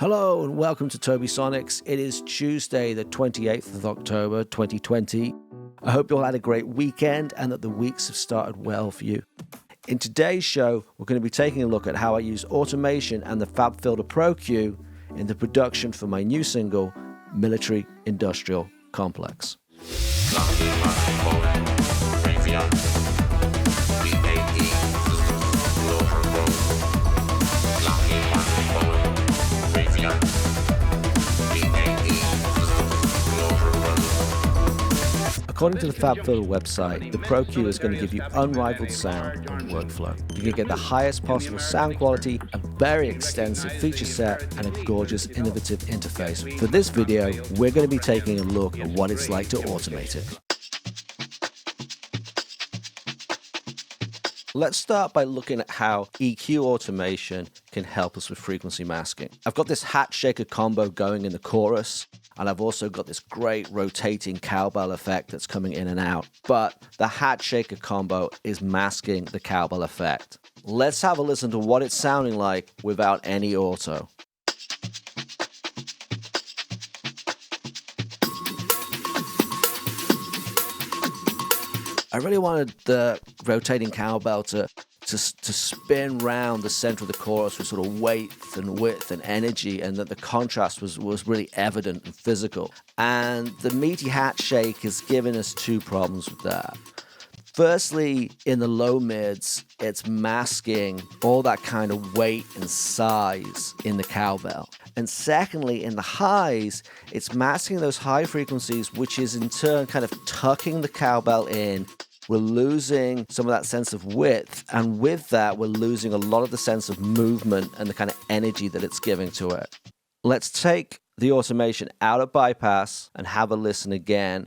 Hello and welcome to Tobisonics. It is Tuesday, the 28th of October, 2020. I hope you all had a great weekend and that the weeks have started well for you. In today's show, we're going to be taking a look at how I use automation and the Fabfilter Pro-Q in the production for my new single, Military Industrial Complex. According to the Fabfilter website, the Pro-Q is going to give you unrivaled sound and workflow. You can get the highest possible sound quality, a very extensive feature set, and a gorgeous, innovative interface. For this video, we're going to be taking a look at what it's like to automate it. Let's start by looking at how EQ automation can help us with frequency masking. I've got this hat shaker combo going in the chorus, and I've also got this great rotating cowbell effect that's coming in and out. But the hat shaker combo is masking the cowbell effect. Let's have a listen to what it's sounding like without any auto. I really wanted the rotating cowbell to spin round the center of the chorus with sort of weight and width and energy, and that the contrast was really evident and physical. And the meaty hat shake has given us two problems with that. Firstly, in the low mids, it's masking all that kind of weight and size in the cowbell. And secondly, in the highs, it's masking those high frequencies, which is in turn kind of tucking the cowbell in. We're losing some of that sense of width, and with that, we're losing a lot of the sense of movement and the kind of energy that it's giving to it. Let's take the automation out of bypass and have a listen again.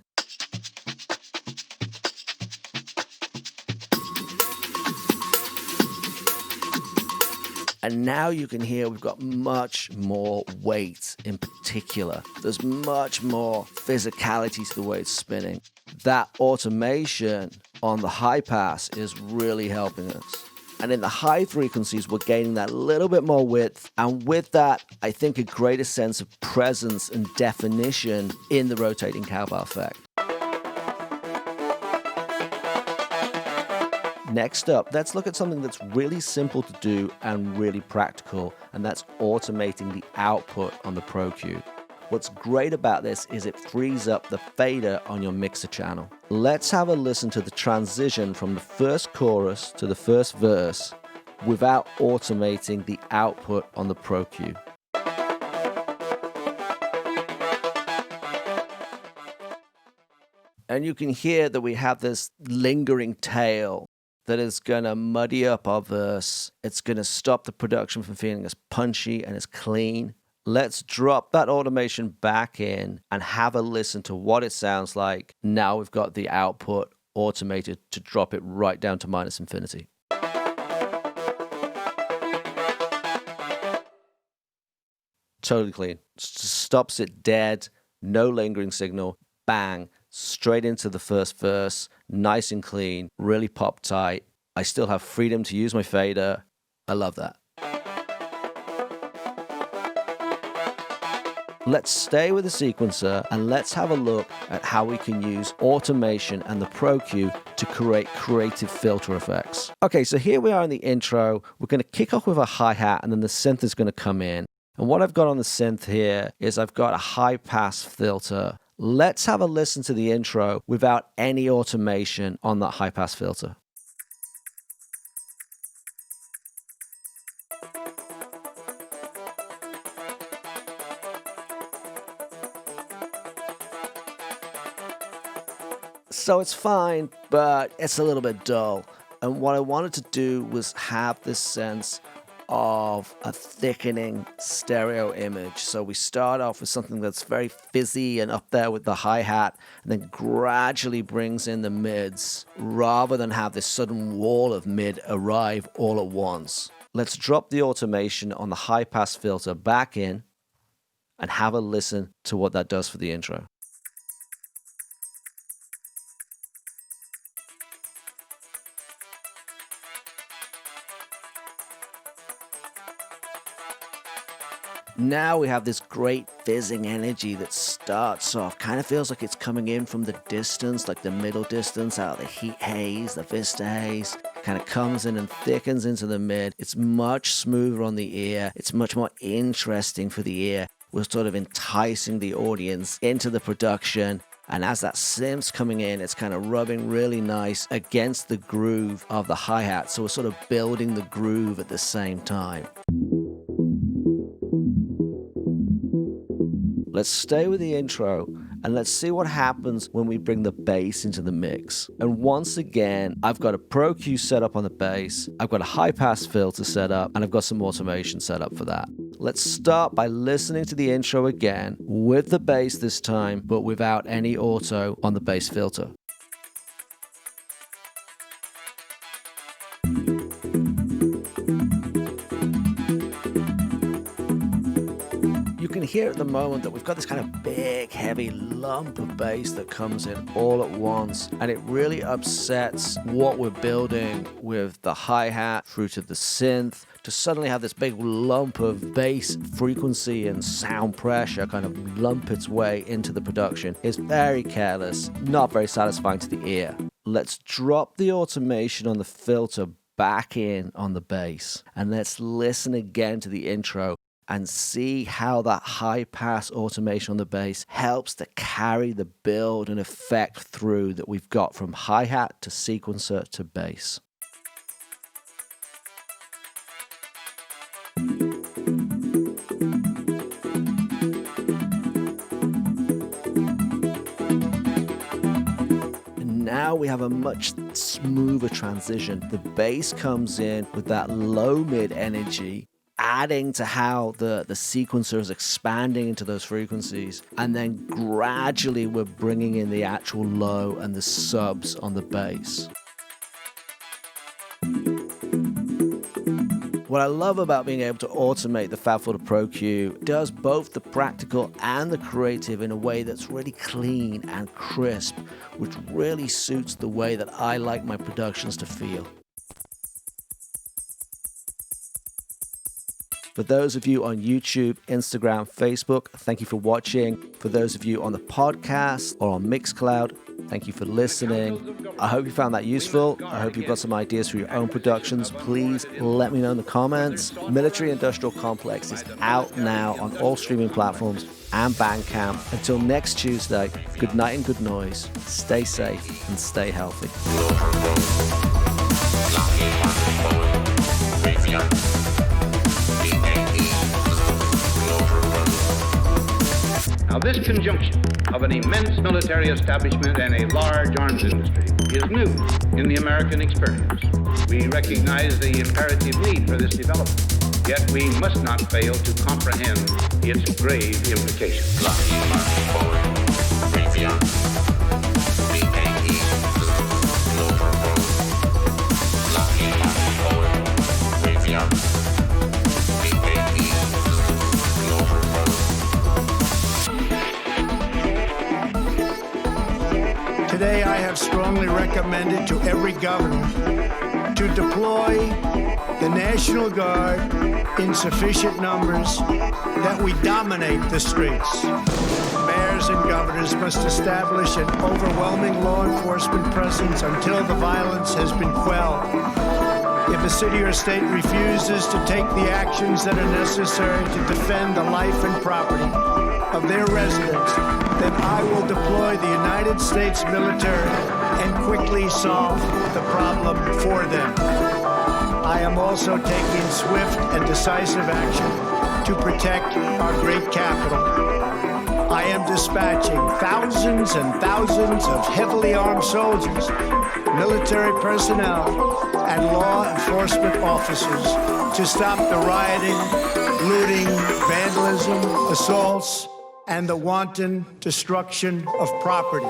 And now you can hear we've got much more weight in particular. There's much more physicality to the way it's spinning. That automation on the high pass is really helping us. And in the high frequencies, we're gaining that little bit more width. And with that, I think a greater sense of presence and definition in the rotating cowbell effect. Next up, let's look at something that's really simple to do and really practical, and that's automating the output on the Pro-Q. What's great about this is it frees up the fader on your mixer channel. Let's have a listen to the transition from the first chorus to the first verse without automating the output on the Pro-Q. And you can hear that we have this lingering tail that is going to muddy up our verse. It's going to stop the production from feeling as punchy and as clean. Let's drop that automation back in and have a listen to what it sounds like. Now we've got the output automated to drop it right down to minus infinity. Totally clean. Stops it dead, no lingering signal, bang. Straight into the first verse, nice and clean, really pop tight. I still have freedom to use my fader. I love that. Let's stay with the sequencer and let's have a look at how we can use automation and the Pro-Q to create creative filter effects. Okay, so here we are in the intro. We're going to kick off with a hi-hat and then the synth is going to come in. And what I've got on the synth here is I've got a high-pass filter. Let's have a listen to the intro without any automation on that high-pass filter. So it's fine, but it's a little bit dull. And what I wanted to do was have this sense of a thickening stereo image. So we start off with something that's very fizzy and up there with the hi-hat, and then gradually brings in the mids, rather than have this sudden wall of mid arrive all at once. Let's drop the automation on the high-pass filter back in and have a listen to what that does for the intro. Now we have this great fizzing energy that starts off, kind of feels like it's coming in from the distance, like the middle distance out of the heat haze, the vista haze, kind of comes in and thickens into the mid. It's much smoother on the ear. It's much more interesting for the ear. We're sort of enticing the audience into the production. And as that synth's coming in, it's kind of rubbing really nice against the groove of the hi-hat. So we're sort of building the groove at the same time. Let's stay with the intro and let's see what happens when we bring the bass into the mix. And once again, I've got a Pro-Q set up on the bass, I've got a high-pass filter set up, and I've got some automation set up for that. Let's start by listening to the intro again with the bass this time, but without any auto on the bass filter. You can hear at the moment that we've got this kind of big, heavy lump of bass that comes in all at once, and it really upsets what we're building with the hi-hat through to the synth, to suddenly have this big lump of bass frequency and sound pressure kind of lump its way into the production is very careless, not very satisfying to the ear. Let's drop the automation on the filter back in on the bass, and let's listen again to the intro and see how that high-pass automation on the bass helps to carry the build and effect through that we've got from hi-hat to sequencer to bass. Now we have a much smoother transition. The bass comes in with that low mid energy, adding to how the sequencer is expanding into those frequencies, and then gradually we're bringing in the actual low and the subs on the bass. What I love about being able to automate the Fabfilter Pro-Q does both the practical and the creative in a way that's really clean and crisp, which really suits the way that I like my productions to feel. For those of you on YouTube, Instagram, Facebook, thank you for watching. For those of you on the podcast or on Mixcloud, thank you for listening. I hope you found that useful. I hope you've got some ideas for your own productions. Please let me know in the comments. Military Industrial Complex is out now on all streaming platforms and Bandcamp. Until next Tuesday, good night and good noise. Stay safe and stay healthy. Now, this conjunction of an immense military establishment and a large arms industry is new in the American experience. We recognize the imperative need for this development, yet we must not fail to comprehend its grave implications. Today, I have strongly recommended to every governor to deploy the National Guard in sufficient numbers that we dominate the streets. Mayors and governors must establish an overwhelming law enforcement presence until the violence has been quelled. If a city or state refuses to take the actions that are necessary to defend the life and property of their residents, then I will deploy the United States military and quickly solve the problem for them. I am also taking swift and decisive action to protect our great capital. I am dispatching thousands and thousands of heavily armed soldiers, military personnel, and law enforcement officers to stop the rioting, looting, vandalism, assaults, and the wanton destruction of property.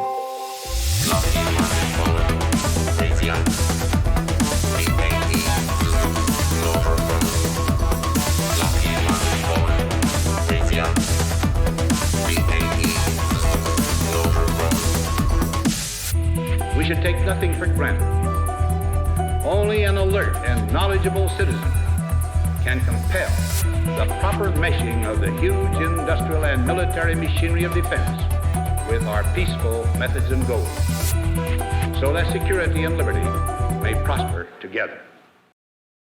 We should take nothing for granted. Only an alert and knowledgeable citizen can compel the proper meshing of the huge industrial and military machinery of defense with our peaceful methods and goals, so that security and liberty may prosper together.